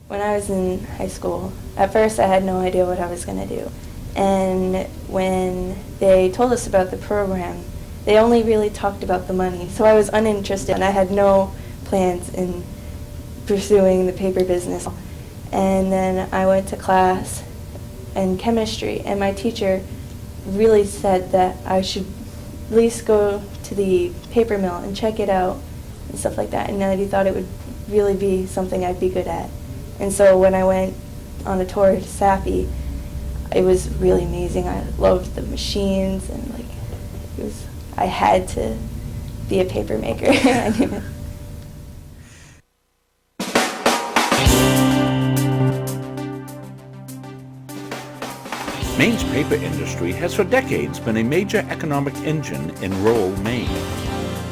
When I was in high school, at first I had no idea what I was going to do. And when they told us about the program, they only really talked about the money. So I was uninterested and I had no plans in pursuing the paper business. And then I went to class in chemistry, and my teacher really said that I should at least go to the paper mill and check it out and stuff like that, and that he thought it would really be something I'd be good at. And so when I went on a tour to Sappy, it was really amazing. I loved the machines, and I had to be a paper maker. I knew it. Maine's paper industry has for decades been a major economic engine in rural Maine.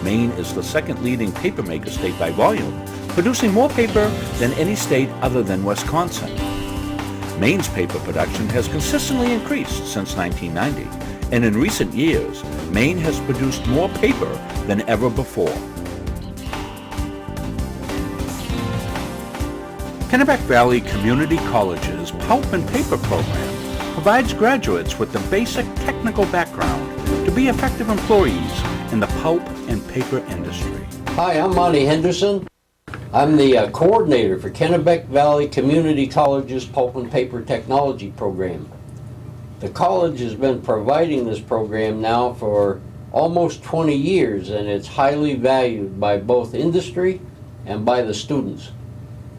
Maine is the second leading papermaker state by volume, producing more paper than any state other than Wisconsin. Maine's paper production has consistently increased since 1990, and in recent years, Maine has produced more paper than ever before. Kennebec Valley Community College's Pulp and Paper program provides graduates with the basic technical background to be effective employees in the pulp and paper industry. Hi, I'm Monty Henderson. I'm the coordinator for Kennebec Valley Community College's Pulp and Paper Technology program. The college has been providing this program now for almost 20 years, and it's highly valued by both industry and by the students.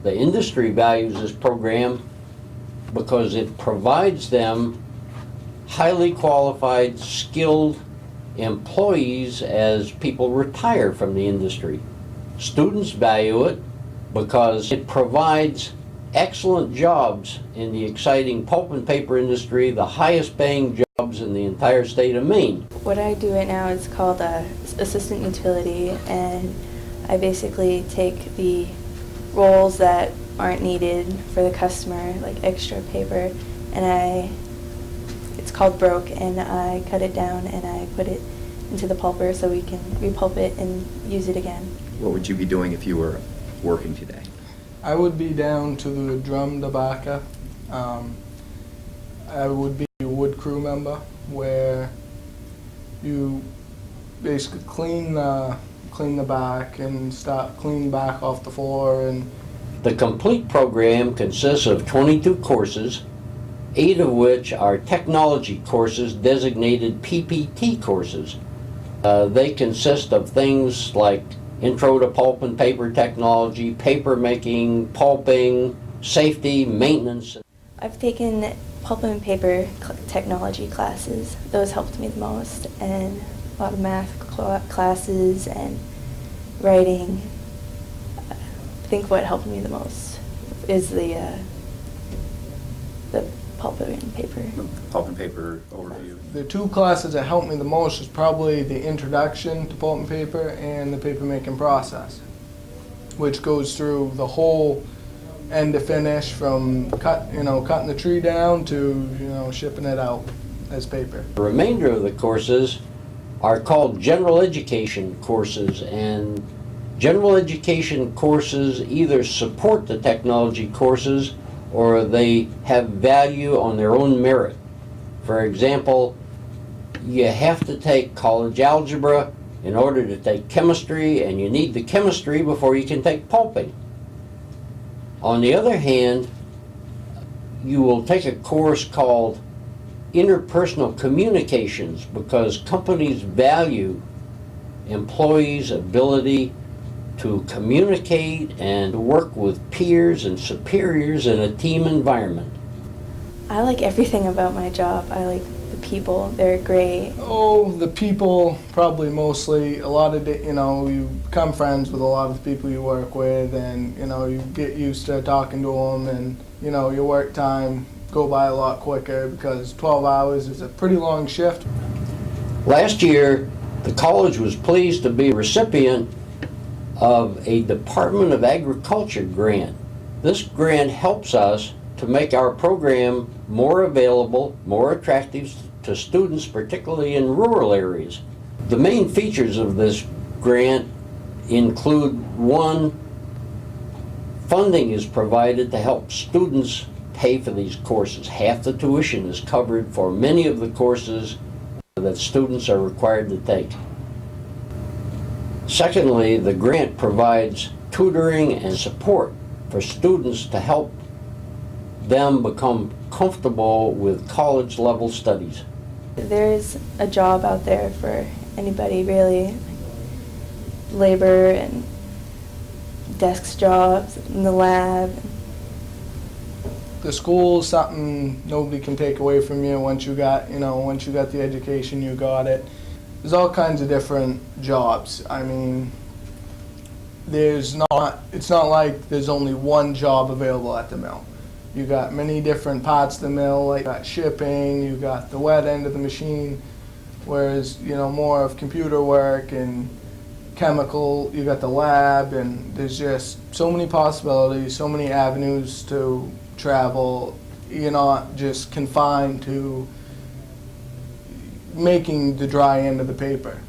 The industry values this program because it provides them highly qualified, skilled employees as people retire from the industry. Students value it because it provides excellent jobs in the exciting pulp and paper industry, the highest paying jobs in the entire state of Maine. What I do right now is called assistant utility, and I basically take the rolls that aren't needed for the customer, like extra paper, and it's called broke, and I cut it down and I put it into the pulper so we can repulp it and use it again. What would you be doing if you were working today? I would be down to the drum tobacco. I would be a wood crew member, where you basically clean the back and start cleaning back off the floor. And the complete program consists of 22 courses, 8 of which are technology courses designated PPT courses. They consist of things like Intro to Pulp and Paper Technology, paper making, pulping, safety, maintenance. I've taken pulp and paper technology classes. Those helped me the most, and a lot of math classes and writing. I think what helped me the most is the pulp and paper. Pulp and paper overview. the two classes that helped me the most is probably the introduction to pulp and paper and the paper making process, which goes through the whole end to finish, from cutting the tree down to shipping it out as paper. The remainder of the courses are called general education courses, and general education courses either support the technology courses or they have value on their own merit. For example, you have to take college algebra in order to take chemistry, and you need the chemistry before you can take pulping. On the other hand, you will take a course called interpersonal communications, because companies value employees' ability to communicate and work with peers and superiors in a team environment. I like everything about my job. I like the people. They're great. Oh, the people, probably mostly. A lot of, you become friends with a lot of the people you work with, and, you get used to talking to them, and, your work time go by a lot quicker, because 12 hours is a pretty long shift. Last year, the college was pleased to be a recipient of a Department of Agriculture grant. This grant helps us to make our program more available, more attractive to students, particularly in rural areas. The main features of this grant include, one, Funding is provided to help students pay for these courses. Half the tuition is covered for many of the courses that students are required to take. Secondly, the grant provides tutoring and support for students to help them become comfortable with college-level studies. There's a job out there for anybody, really. Labor and desk jobs in the lab. The school is something nobody can take away from you once you got, once you got the education, you got it. There's all kinds of different jobs. I mean, it's not like there's only one job available at the mill. You got many different parts of the mill, like you got shipping, you got the wet end of the machine, whereas, more of computer work and chemical, you got the lab, and there's just so many possibilities, so many avenues to travel. You're not just confined to making the dry end of the paper.